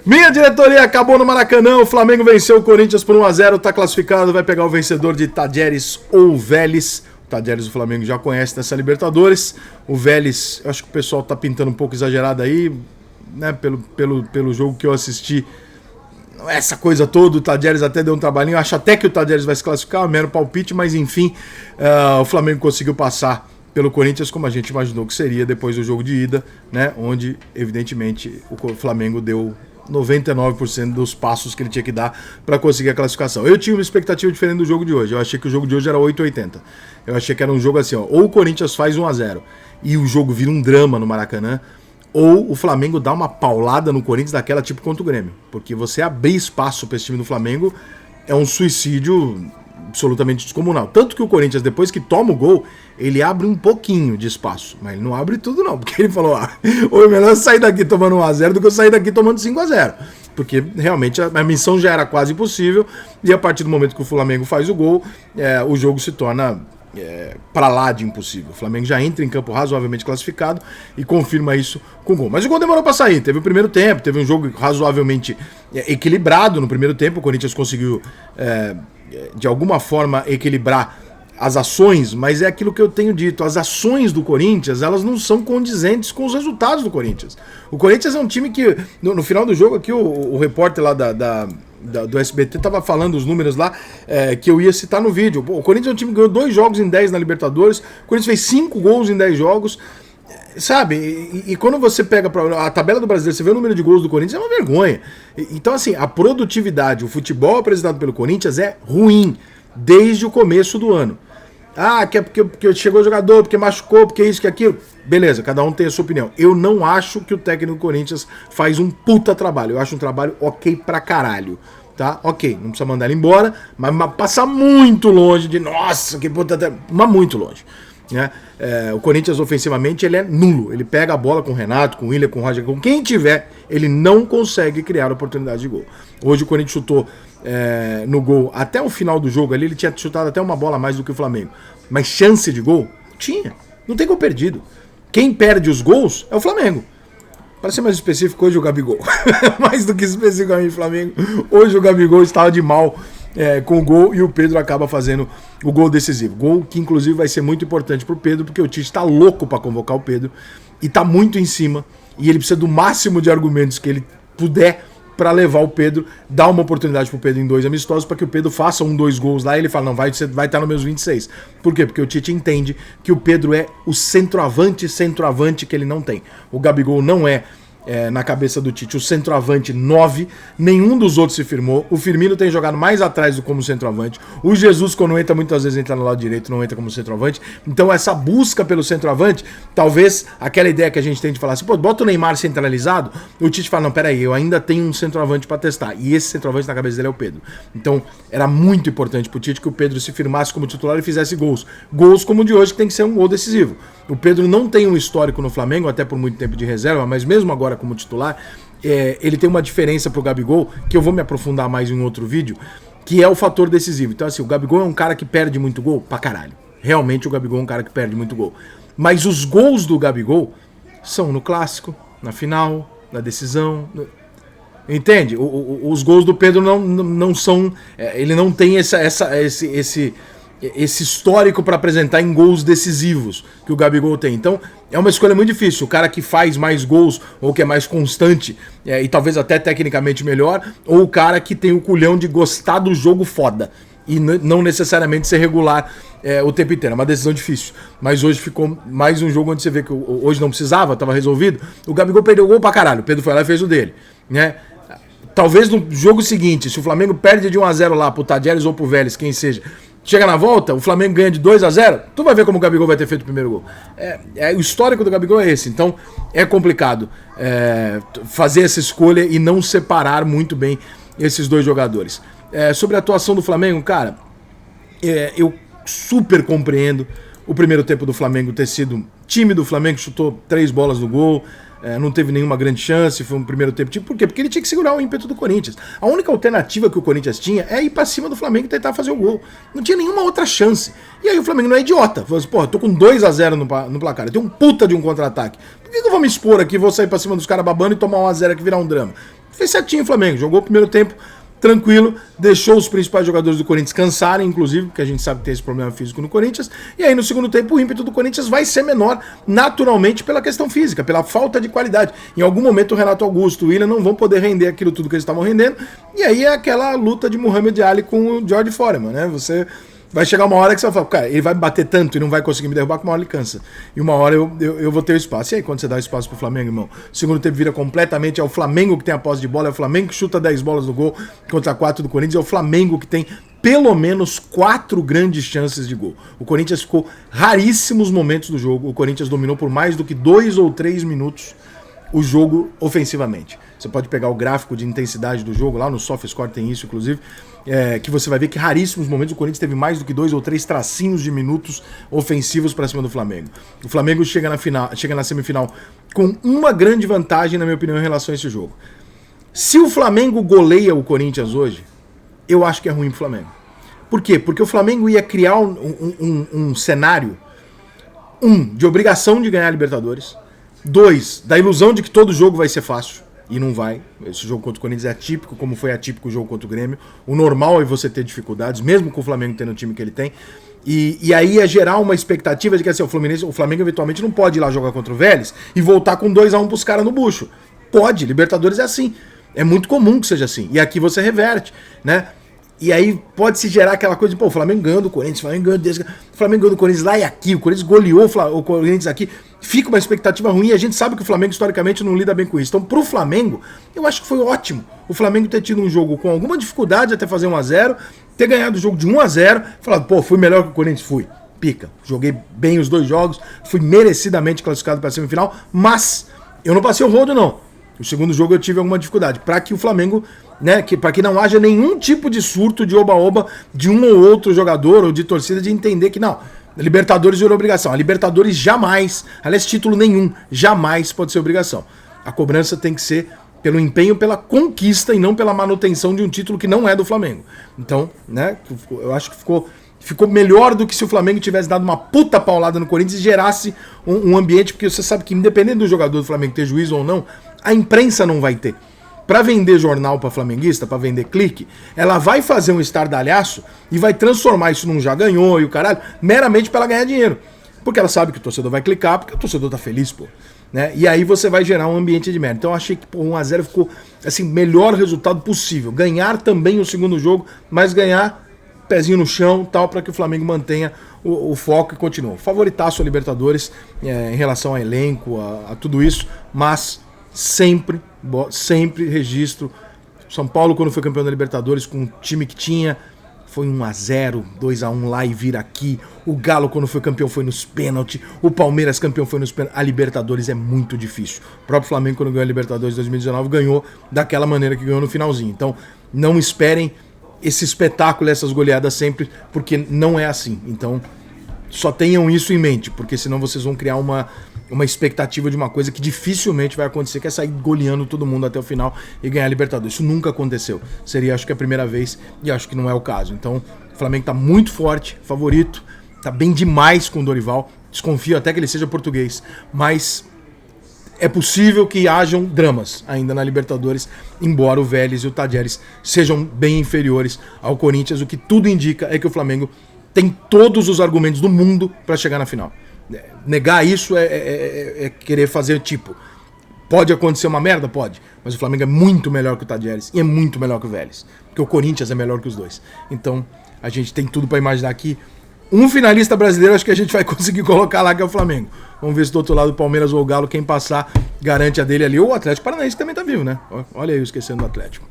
Minha diretoria acabou no Maracanã, o Flamengo venceu o Corinthians por 1-0, tá classificado, vai pegar o vencedor de Tajeres ou Vélez. O Tajeres o Flamengo já conhece dessa Libertadores. O Vélez, eu acho que o pessoal tá pintando um pouco exagerado aí, né, pelo jogo que eu assisti. Essa coisa toda, o Tajeres até deu um trabalhinho, acho até que o Tajeres vai se classificar, mero palpite, mas enfim, o Flamengo conseguiu passar pelo Corinthians como a gente imaginou que seria depois do jogo de ida, né, onde evidentemente o Flamengo deu 99% dos passos que ele tinha que dar para conseguir a classificação. Eu tinha uma expectativa diferente do jogo de hoje. Eu achei que o jogo de hoje era 8,80. Eu achei que era um jogo assim, ó, ou o Corinthians faz 1-0 e o jogo vira um drama no Maracanã, ou o Flamengo dá uma paulada no Corinthians daquela tipo contra o Grêmio. Porque você abrir espaço para esse time do Flamengo é um suicídio absolutamente descomunal. Tanto que o Corinthians, depois que toma o gol, ele abre um pouquinho de espaço. Mas ele não abre tudo não, porque ele falou, ou é melhor eu sair daqui tomando 1-0 do que eu sair daqui tomando 5-0. Porque realmente a missão já era quase impossível, e a partir do momento que o Flamengo faz o gol, o jogo se torna para lá de impossível. O Flamengo já entra em campo razoavelmente classificado e confirma isso com gol. Mas o gol demorou para sair. Teve o primeiro tempo, teve um jogo razoavelmente equilibrado no primeiro tempo. O Corinthians conseguiu de alguma forma equilibrar as ações, mas é aquilo que eu tenho dito, as ações do Corinthians, elas não são condizentes com os resultados do Corinthians. O Corinthians é um time que, no final do jogo aqui, o repórter lá do SBT tava falando os números lá, que eu ia citar no vídeo. O Corinthians é um time que ganhou 2 jogos em 10 na Libertadores, o Corinthians fez 5 gols em 10 jogos, sabe? E quando você pega a tabela do Brasileiro, você vê o número de gols do Corinthians, é uma vergonha. Então, assim, a produtividade, o futebol apresentado pelo Corinthians é ruim desde o começo do ano. Que é porque chegou o jogador, porque machucou, porque isso, que aquilo. Beleza, cada um tem a sua opinião. Eu não acho que o técnico do Corinthians faz um puta trabalho. Eu acho um trabalho ok pra caralho. Tá? Ok, não precisa mandar ele embora, mas passa muito longe de, nossa, que puta, mas muito longe. Né? O Corinthians ofensivamente ele é nulo. Ele pega a bola com o Renato, com o Willian, com o Roger, com quem tiver, ele não consegue criar oportunidade de gol. Hoje o Corinthians chutou no gol até o final do jogo ali, ele tinha chutado até uma bola a mais do que o Flamengo. Mas chance de gol? Tinha. Não tem gol perdido. Quem perde os gols é o Flamengo. Para ser mais específico, hoje o Gabigol. Mais do que especificamente o Flamengo, hoje o Gabigol estava de mal com o gol e o Pedro acaba fazendo o gol decisivo. Gol que inclusive vai ser muito importante para o Pedro, porque o Tite está louco para convocar o Pedro e está muito em cima, e ele precisa do máximo de argumentos que ele puder para levar o Pedro, dar uma oportunidade pro Pedro em 2 amistosos, para que o Pedro faça 2 gols lá e ele fala, não, vai estar nos meus 26. Por quê? Porque o Tite entende que o Pedro é o centroavante que ele não tem. O Gabigol não é, na cabeça do Tite, o centroavante 9, nenhum dos outros se firmou. O Firmino tem jogado mais atrás do como centroavante. O Jesus, quando entra, muitas vezes entra no lado direito, não entra como centroavante. Então essa busca pelo centroavante, talvez aquela ideia que a gente tem de falar assim, pô, bota o Neymar centralizado, o Tite fala, não, peraí, eu ainda tenho um centroavante para testar. E esse centroavante na cabeça dele é o Pedro. Então era muito importante pro Tite que o Pedro se firmasse como titular e fizesse gols. Gols como o de hoje, que tem que ser um gol decisivo. O Pedro não tem um histórico no Flamengo, até por muito tempo de reserva, mas mesmo agora como titular, ele tem uma diferença pro Gabigol, que eu vou me aprofundar mais em outro vídeo, que é o fator decisivo. Então assim, o Gabigol é um cara que perde muito gol pra caralho. Realmente o Gabigol é um cara que perde muito gol. Mas os gols do Gabigol são no clássico, na final, na decisão. Entende? Os gols do Pedro não são... ele não tem esse histórico para apresentar em gols decisivos que o Gabigol tem. Então é uma escolha muito difícil. O cara que faz mais gols, ou que é mais constante, e talvez até tecnicamente melhor, ou o cara que tem o culhão de gostar do jogo foda e não necessariamente ser regular o tempo inteiro. É uma decisão difícil. Mas hoje ficou mais um jogo onde você vê que hoje não precisava, estava resolvido. O Gabigol perdeu o gol pra caralho. O Pedro foi lá e fez o dele, né? Talvez no jogo seguinte, se o Flamengo perde de 1-0 lá pro Tajeres ou pro Vélez, quem seja, chega na volta, o Flamengo ganha de 2-0, tu vai ver como o Gabigol vai ter feito o primeiro gol. O histórico do Gabigol é esse, então é complicado fazer essa escolha e não separar muito bem esses 2 jogadores. Sobre a atuação do Flamengo, cara, eu super compreendo o primeiro tempo do Flamengo ter sido tímido. O Flamengo chutou 3 bolas no gol, não teve nenhuma grande chance, foi um primeiro tempo. Por quê? Porque ele tinha que segurar o ímpeto do Corinthians. A única alternativa que o Corinthians tinha é ir pra cima do Flamengo e tentar fazer o gol. Não tinha nenhuma outra chance. E aí o Flamengo não é idiota. Falou assim, pô, tô com 2-0 no placar, eu tenho um puta de um contra-ataque. Por que eu vou me expor aqui, vou sair pra cima dos caras babando e tomar 1-0 aqui virar um drama? Fez certinho o Flamengo, jogou o primeiro tempo tranquilo, deixou os principais jogadores do Corinthians cansarem, inclusive, porque a gente sabe que tem esse problema físico no Corinthians, e aí no segundo tempo o ímpeto do Corinthians vai ser menor, naturalmente, pela questão física, pela falta de qualidade. Em algum momento o Renato Augusto e o Willian não vão poder render aquilo tudo que eles estavam rendendo, e aí é aquela luta de Muhammad Ali com o George Foreman, né? Você vai chegar uma hora que você vai falar, cara, ele vai me bater tanto e não vai conseguir me derrubar, que uma hora ele cansa. E uma hora eu vou ter o espaço. E aí, quando você dá espaço pro Flamengo, irmão? O segundo tempo vira completamente, é o Flamengo que tem a posse de bola, é o Flamengo que chuta 10 bolas no gol contra 4 do Corinthians, é o Flamengo que tem pelo menos 4 grandes chances de gol. O Corinthians ficou raríssimos momentos do jogo, o Corinthians dominou por mais do que 2 ou 3 minutos o jogo ofensivamente. Você pode pegar o gráfico de intensidade do jogo, lá no SofaScore tem isso, inclusive, que você vai ver que raríssimos momentos o Corinthians teve mais do que 2 ou 3 tracinhos de minutos ofensivos para cima do Flamengo. O Flamengo chega na semifinal com uma grande vantagem, na minha opinião, em relação a esse jogo. Se o Flamengo goleia o Corinthians hoje, eu acho que é ruim pro Flamengo. Por quê? Porque o Flamengo ia criar um cenário, de obrigação de ganhar a Libertadores, 2, da ilusão de que todo jogo vai ser fácil. E não vai. Esse jogo contra o Corinthians é atípico, como foi atípico o jogo contra o Grêmio. O normal é você ter dificuldades, mesmo com o Flamengo tendo o time que ele tem. E aí é gerar uma expectativa de que assim, o Flamengo eventualmente não pode ir lá jogar contra o Vélez e voltar com 2-1 pros caras no bucho. Pode, Libertadores é assim. É muito comum que seja assim. E aqui você reverte, né? E aí pode se gerar aquela coisa de, pô, o Flamengo ganhou do Corinthians, o Flamengo ganhou do Corinthians lá e aqui, o Corinthians goleou o Corinthians aqui. Fica uma expectativa ruim e a gente sabe que o Flamengo historicamente não lida bem com isso. Então pro Flamengo, eu acho que foi ótimo o Flamengo ter tido um jogo com alguma dificuldade até fazer 1-0, ter ganhado o jogo de 1-0, falado, pô, fui melhor que o Corinthians, fui. Pica, joguei bem os 2 jogos, fui merecidamente classificado para a semifinal, mas eu não passei o rodo não. O segundo jogo eu tive alguma dificuldade, para que o Flamengo, né, para que não haja nenhum tipo de surto de oba-oba de um ou outro jogador ou de torcida de entender que não, Libertadores virou obrigação. A Libertadores jamais, aliás, título nenhum, jamais pode ser obrigação. A cobrança tem que ser pelo empenho, pela conquista e não pela manutenção de um título que não é do Flamengo. Então, né, eu acho que ficou melhor do que se o Flamengo tivesse dado uma puta paulada no Corinthians e gerasse um ambiente, porque você sabe que independente do jogador do Flamengo ter juízo ou não, a imprensa não vai ter. Para vender jornal para flamenguista, para vender clique, ela vai fazer um estardalhaço e vai transformar isso num já ganhou e o caralho, meramente para ela ganhar dinheiro. Porque ela sabe que o torcedor vai clicar, porque o torcedor tá feliz, pô. Né? E aí você vai gerar um ambiente de merda. Então eu achei que 1-0 ficou assim, melhor resultado possível. Ganhar também o segundo jogo, mas ganhar pezinho no chão, tal, para que o Flamengo mantenha o foco e continue. Favoritaço a Libertadores em relação a elenco, a tudo isso, mas sempre registro. São Paulo, quando foi campeão da Libertadores, com o time que tinha, foi 1-0, 2-1 lá e vira aqui. O Galo, quando foi campeão, foi nos pênaltis. O Palmeiras, campeão, foi nos pênaltis. A Libertadores é muito difícil. O próprio Flamengo, quando ganhou a Libertadores 2019, ganhou daquela maneira que ganhou no finalzinho. Então, não esperem esse espetáculo, essas goleadas sempre, porque não é assim. Então, só tenham isso em mente, porque senão vocês vão criar uma expectativa de uma coisa que dificilmente vai acontecer, que é sair goleando todo mundo até o final e ganhar a Libertadores. Isso nunca aconteceu. Seria, acho que, a primeira vez, e acho que não é o caso. Então, o Flamengo tá muito forte, favorito, tá bem demais com o Dorival. Desconfio até que ele seja português, mas é possível que hajam dramas ainda na Libertadores, embora o Vélez e o Tadieres sejam bem inferiores ao Corinthians. O que tudo indica é que o Flamengo tem todos os argumentos do mundo para chegar na final. Negar isso é querer fazer tipo. Pode acontecer uma merda? Pode. Mas o Flamengo é muito melhor que o Tadieres e é muito melhor que o Vélez. Porque o Corinthians é melhor que os dois. Então a gente tem tudo para imaginar que um finalista brasileiro acho que a gente vai conseguir colocar lá, que é o Flamengo. Vamos ver se do outro lado o Palmeiras ou o Galo, quem passar, garante a dele ali. Ou o Atlético Paranaense, que também tá vivo, né? Olha aí, eu esquecendo do Atlético.